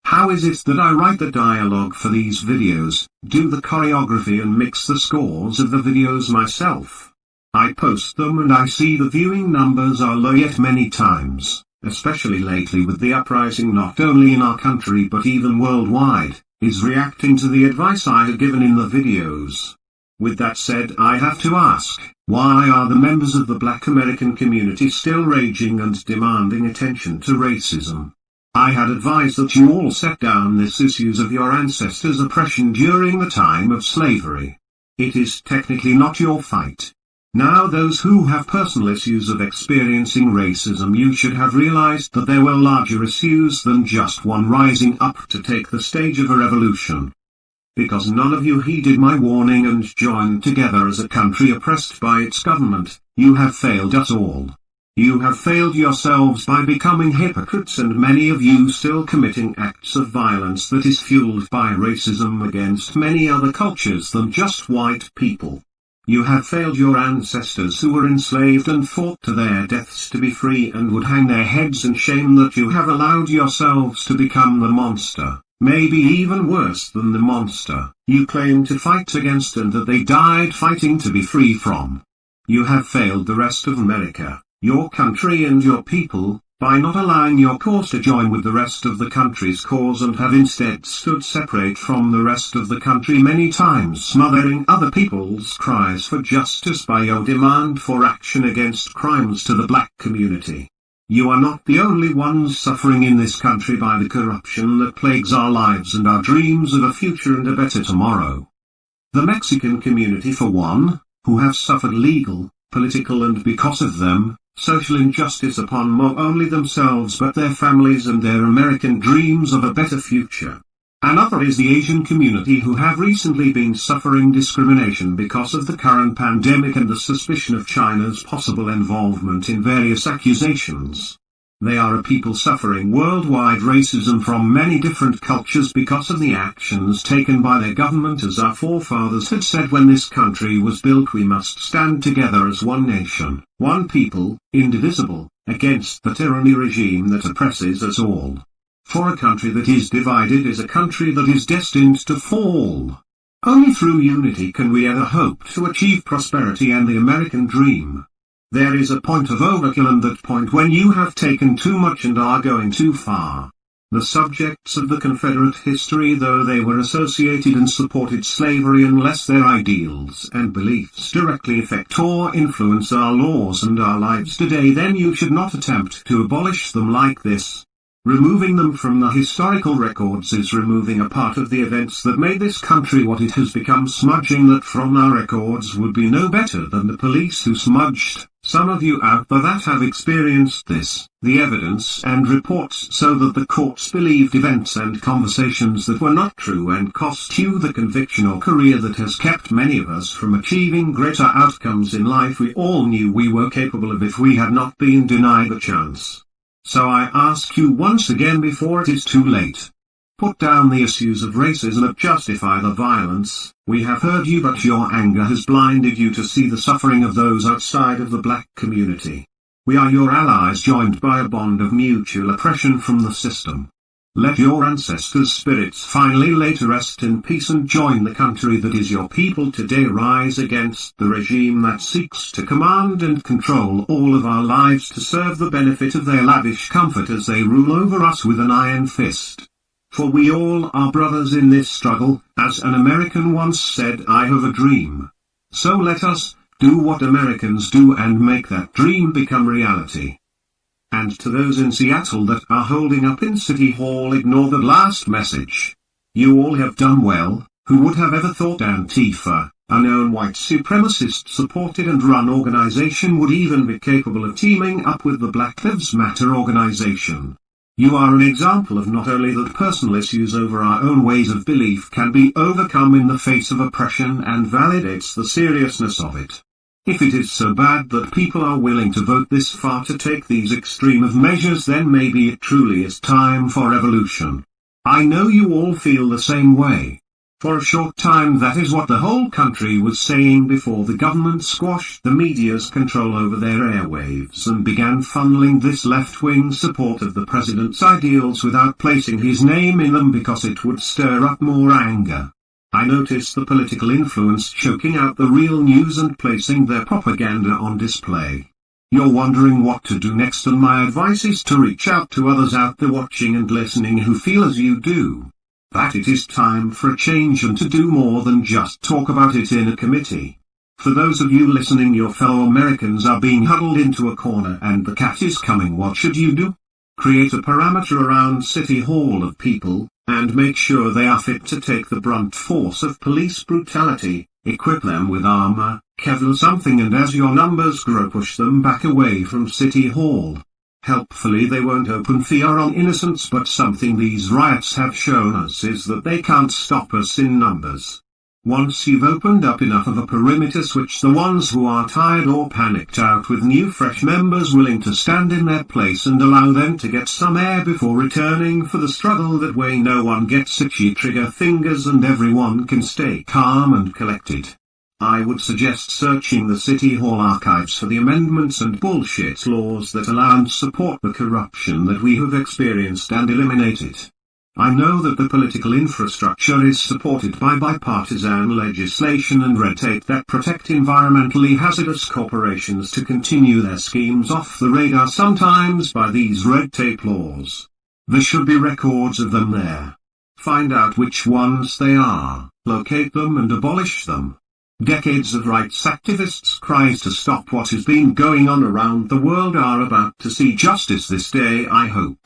How is it that I write the dialogue for these videos, do the choreography and mix the scores of the videos myself? I post them and I see the viewing numbers are low, yet many times, especially lately with the uprising not only in our country but even worldwide, is reacting to the advice I had given in the videos. With that said, I have to ask, why are the members of the Black American community still raging and demanding attention to racism? I had advised that you all set down these issues of your ancestors' oppression during the time of slavery. It is technically not your fight. Now those who have personal issues of experiencing racism, you should have realized that there were larger issues than just one rising up to take the stage of a revolution. Because none of you heeded my warning and joined together as a country oppressed by its government, you have failed us all. You have failed yourselves by becoming hypocrites, and many of you still committing acts of violence that is fueled by racism against many other cultures than just white people. You have failed your ancestors who were enslaved and fought to their deaths to be free and would hang their heads in shame that you have allowed yourselves to become the monster, maybe even worse than the monster, you claim to fight against and that they died fighting to be free from. You have failed the rest of America, your country and your people, by not allowing your cause to join with the rest of the country's cause and have instead stood separate from the rest of the country, many times smothering other people's cries for justice by your demand for action against crimes to the black community. You are not the only ones suffering in this country by the corruption that plagues our lives and our dreams of a future and a better tomorrow. The Mexican community, for one, who have suffered legal, political and, because of them, social injustice upon not only themselves but their families and their American dreams of a better future. Another is the Asian community, who have recently been suffering discrimination because of the current pandemic and the suspicion of China's possible involvement in various accusations. They are a people suffering worldwide racism from many different cultures because of the actions taken by their government. As our forefathers had said when this country was built, we must stand together as one nation, one people, indivisible, against the tyranny regime that oppresses us all. For a country that is divided is a country that is destined to fall. Only through unity can we ever hope to achieve prosperity and the American dream. There is a point of overkill, and that point when you have taken too much and are going too far. The subjects of the Confederate history, though they were associated and supported slavery, unless their ideals and beliefs directly affect or influence our laws and our lives today, then you should not attempt to abolish them like this. Removing them from the historical records is removing a part of the events that made this country what it has become. Smudging that from our records would be no better than the police who smudged some of you out there that have experienced this, the evidence and reports, so that the courts believed events and conversations that were not true and cost you the conviction or career that has kept many of us from achieving greater outcomes in life we all knew we were capable of if we had not been denied the chance. So I ask you once again before it is too late. Put down the issues of racism and justify the violence. We have heard you, but your anger has blinded you to see the suffering of those outside of the black community. We are your allies, joined by a bond of mutual oppression from the system. Let your ancestors' spirits finally lay to rest in peace and join the country that is your people today. Rise against the regime that seeks to command and control all of our lives to serve the benefit of their lavish comfort as they rule over us with an iron fist. For we all are brothers in this struggle. As an American once said, I have a dream. So let us do what Americans do and make that dream become reality. And to those in Seattle that are holding up in City Hall, ignore the last message. You all have done well. Who would have ever thought Antifa, a known white supremacist supported and run organization, would even be capable of teaming up with the Black Lives Matter organization? You are an example of not only that personal issues over our own ways of belief can be overcome in the face of oppression, and validates the seriousness of it. If it is so bad that people are willing to vote this far to take these extreme of measures, then maybe it truly is time for revolution. I know you all feel the same way. For a short time that is what the whole country was saying before the government squashed the media's control over their airwaves and began funneling this left-wing support of the president's ideals without placing his name in them because it would stir up more anger. I noticed the political influence choking out the real news and placing their propaganda on display. You're wondering what to do next, and my advice is to reach out to others out there watching and listening who feel as you do. That it is time for a change and to do more than just talk about it in a committee. For those of you listening, your fellow Americans are being huddled into a corner and the cat is coming. What should you do? Create a parameter around City Hall of people, and make sure they are fit to take the brunt force of police brutality. Equip them with armor, Kevlar something, and as your numbers grow push them back away from City Hall. Helpfully they won't open fire on innocents, but something these riots have shown us is that they can't stop us in numbers. Once you've opened up enough of a perimeter, switch the ones who are tired or panicked out with new fresh members willing to stand in their place and allow them to get some air before returning for the struggle. That way no one gets itchy trigger fingers and everyone can stay calm and collected. I would suggest searching the City Hall archives for the amendments and bullshit laws that allow and support the corruption that we have experienced and eliminate it. I know that the political infrastructure is supported by bipartisan legislation and red tape that protect environmentally hazardous corporations to continue their schemes off the radar, sometimes by these red tape laws. There should be records of them there. Find out which ones they are, locate them and abolish them. Decades of rights activists' cries to stop what has been going on around the world are about to see justice this day, I hope.